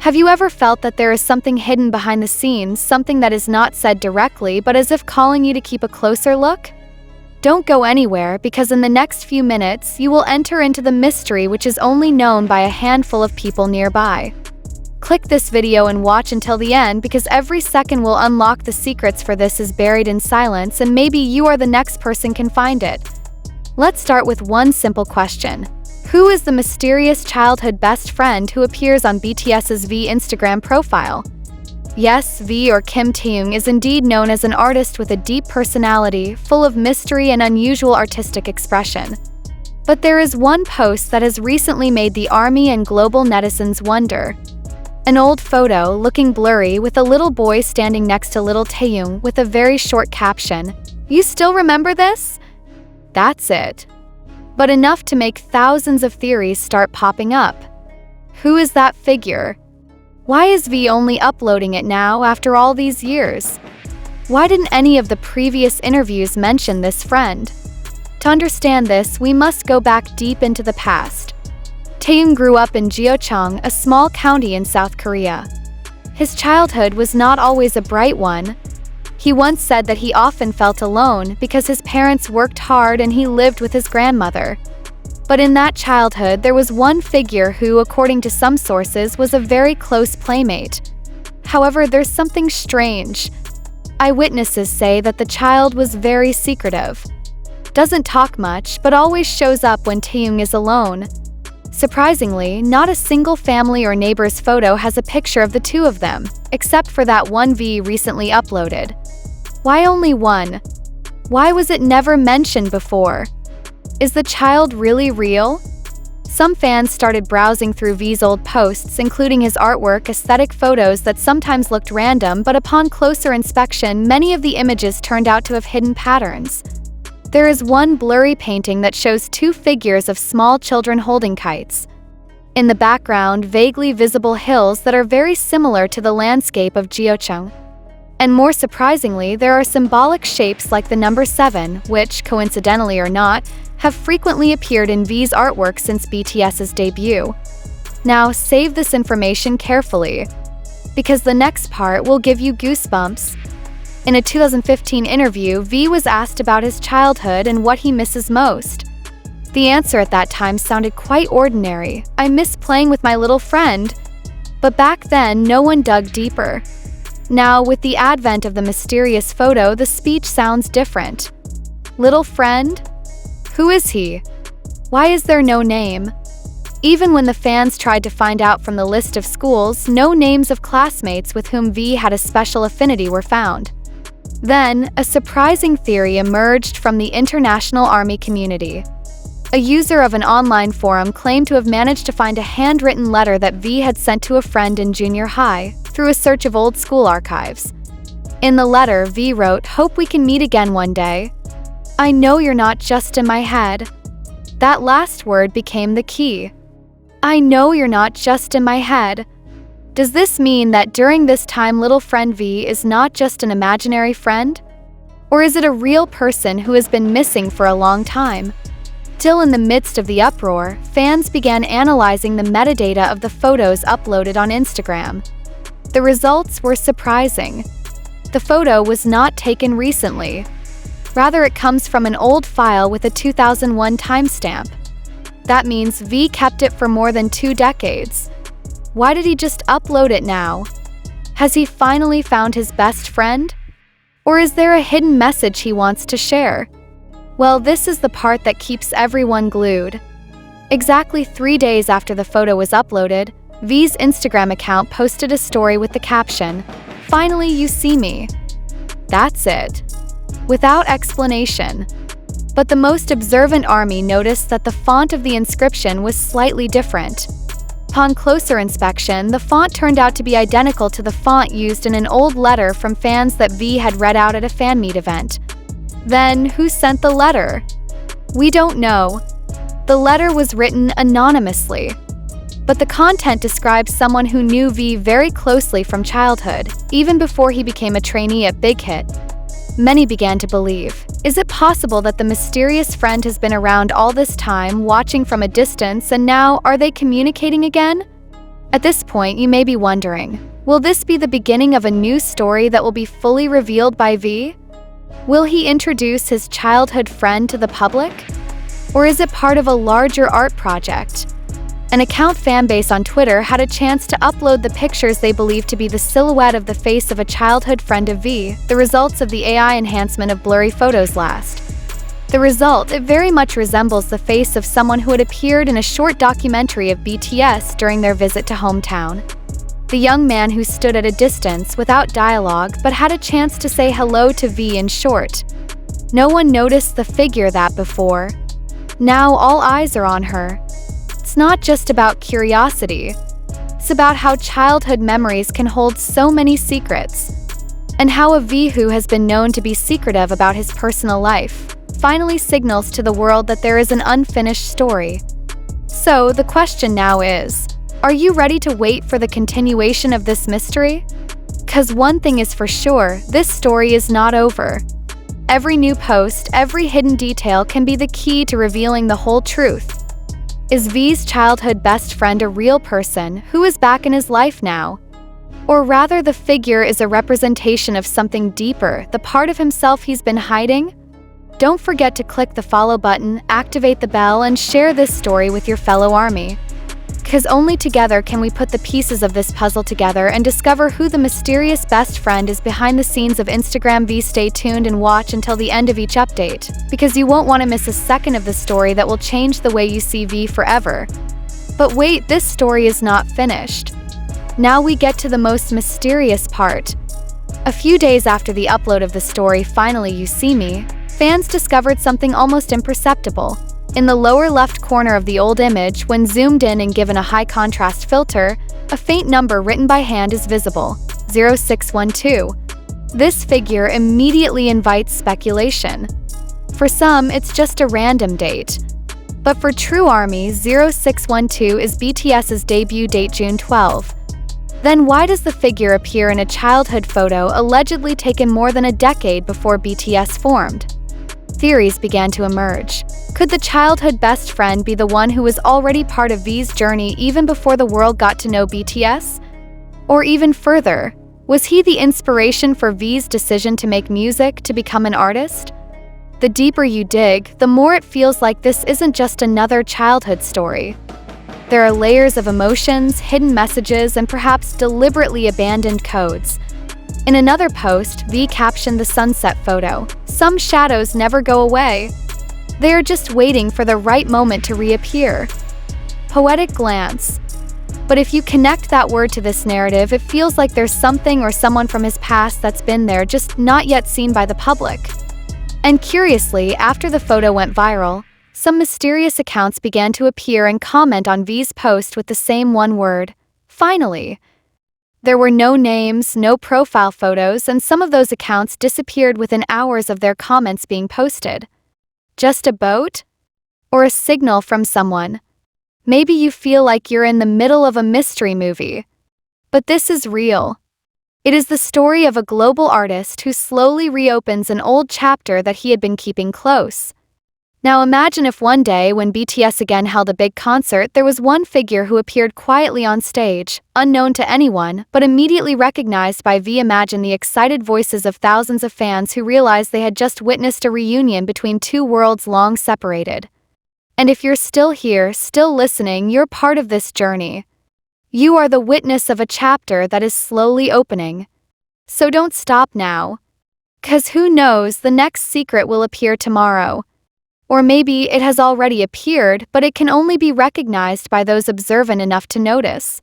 Have you ever felt that there is something hidden behind the scenes, something that is not said directly, but as if calling you to keep a closer look? Don't go anywhere, because in the next few minutes, you will enter into the mystery which is only known by a handful of people nearby. Click this video and watch until the end, because every second will unlock the secrets, for this is buried in silence, and maybe you are the next person can find it. Let's start with one simple question. Who is the mysterious childhood best friend who appears on BTS's V Instagram profile? Yes, V or Kim Taehyung is indeed known as an artist with a deep personality, full of mystery and unusual artistic expression. But there is one post that has recently made the ARMY and global netizens wonder. An old photo, looking blurry, with a little boy standing next to little Taehyung with a very short caption. You still remember this? That's it. But enough to make thousands of theories start popping up. Who is that figure? Why is V only uploading it now after all these years? Why didn't any of the previous interviews mention this friend? To understand this, we must go back deep into the past. Taehyung grew up in Gyeocheong, a small county in South Korea. His childhood was not always a bright one. He once said that he often felt alone because his parents worked hard and he lived with his grandmother. But in that childhood, there was one figure who, according to some sources, was a very close playmate. However, there's something strange. Eyewitnesses say that the child was very secretive. Doesn't talk much, but always shows up when Taehyung is alone. Surprisingly, not a single family or neighbor's photo has a picture of the two of them, except for that one V recently uploaded. Why only one? Why was it never mentioned before? Is the child really real? Some fans started browsing through V's old posts, including his artwork, aesthetic photos that sometimes looked random, but upon closer inspection, many of the images turned out to have hidden patterns. There is one blurry painting that shows two figures of small children holding kites. In the background, vaguely visible hills that are very similar to the landscape of Gyeocheong. And more surprisingly, there are symbolic shapes like the number 7, which, coincidentally or not, have frequently appeared in V's artwork since BTS's debut. Now, save this information carefully, because the next part will give you goosebumps. In a 2015 interview, V was asked about his childhood and what he misses most. The answer at that time sounded quite ordinary. I miss playing with my little friend. But back then, no one dug deeper. Now, with the advent of the mysterious photo, the speech sounds different. Little friend? Who is he? Why is there no name? Even when the fans tried to find out from the list of schools, no names of classmates with whom V had a special affinity were found. Then, a surprising theory emerged from the international ARMY community. A user of an online forum claimed to have managed to find a handwritten letter that V had sent to a friend in junior high through a search of old school archives. In the letter, V wrote, "Hope we can meet again one day. I know you're not just in my head." That last word became the key. I know you're not just in my head. Does this mean that during this time little friend V is not just an imaginary friend? Or is it a real person who has been missing for a long time? Still in the midst of the uproar, fans began analyzing the metadata of the photos uploaded on Instagram. The results were surprising. The photo was not taken recently. Rather, it comes from an old file with a 2001 timestamp. That means V kept it for more than 2 decades. Why did he just upload it now? Has he finally found his best friend? Or is there a hidden message he wants to share? Well, this is the part that keeps everyone glued. Exactly 3 days after the photo was uploaded, V's Instagram account posted a story with the caption, "Finally you see me." That's it. Without explanation. But the most observant ARMY noticed that the font of the inscription was slightly different. Upon closer inspection, the font turned out to be identical to the font used in an old letter from fans that V had read out at a fan meet event. Then, who sent the letter? We don't know. The letter was written anonymously. But the content describes someone who knew V very closely from childhood, even before he became a trainee at Big Hit. Many began to believe, is it possible that the mysterious friend has been around all this time, watching from a distance, and now are they communicating again? At this point, you may be wondering, will this be the beginning of a new story that will be fully revealed by V? Will he introduce his childhood friend to the public? Or is it part of a larger art project? An account fanbase on Twitter had a chance to upload the pictures they believe to be the silhouette of the face of a childhood friend of V, the results of the AI enhancement of blurry photos last. The result, it very much resembles the face of someone who had appeared in a short documentary of BTS during their visit to hometown. The young man who stood at a distance without dialogue but had a chance to say hello to V in short. No one noticed the figure that before. Now all eyes are on her. It's not just about curiosity. It's about how childhood memories can hold so many secrets, and how a V who has been known to be secretive about his personal life finally signals to the world that there is an unfinished story. So the question now is, are you ready to wait for the continuation of this mystery? 'Cause one thing is for sure, this story is not over. Every new post, every hidden detail can be the key to revealing the whole truth. Is V's childhood best friend a real person who is back in his life now? Or rather, the figure is a representation of something deeper, the part of himself he's been hiding? Don't forget to click the follow button, activate the bell, and share this story with your fellow army. 'Cause only together can we put the pieces of this puzzle together and discover who the mysterious best friend is behind the scenes of Instagram V. Stay tuned and watch until the end of each update, because you won't want to miss a second of the story that will change the way you see V forever. But wait, this story is not finished. Now we get to the most mysterious part. A few days after the upload of the story Finally You See Me, fans discovered something almost imperceptible. In the lower left corner of the old image, when zoomed in and given a high contrast filter, a faint number written by hand is visible, 0612. This figure immediately invites speculation. For some, it's just a random date. But for True Army, 0612 is BTS's debut date, June 12. Then why does the figure appear in a childhood photo allegedly taken more than a decade before BTS formed? Theories began to emerge. Could the childhood best friend be the one who was already part of V's journey even before the world got to know BTS? Or even further, was he the inspiration for V's decision to make music, to become an artist? The deeper you dig, the more it feels like this isn't just another childhood story. There are layers of emotions, hidden messages, and perhaps deliberately abandoned codes. In another post, V captioned the sunset photo, "Some shadows never go away. They are just waiting for the right moment to reappear." Poetic glance. But if you connect that word to this narrative, it feels like there's something or someone from his past that's been there, just not yet seen by the public. And curiously, after the photo went viral, some mysterious accounts began to appear and comment on V's post with the same one word, "Finally." There were no names, no profile photos, and some of those accounts disappeared within hours of their comments being posted. Just a boat? Or a signal from someone? Maybe you feel like you're in the middle of a mystery movie. But this is real. It is the story of a global artist who slowly reopens an old chapter that he had been keeping close. Now imagine if one day, when BTS again held a big concert, there was one figure who appeared quietly on stage, unknown to anyone, but immediately recognized by V. Imagine the excited voices of thousands of fans who realized they had just witnessed a reunion between two worlds long separated. And if you're still here, still listening, you're part of this journey. You are the witness of a chapter that is slowly opening. So don't stop now. 'Cause who knows, the next secret will appear tomorrow. Or maybe it has already appeared, but it can only be recognized by those observant enough to notice.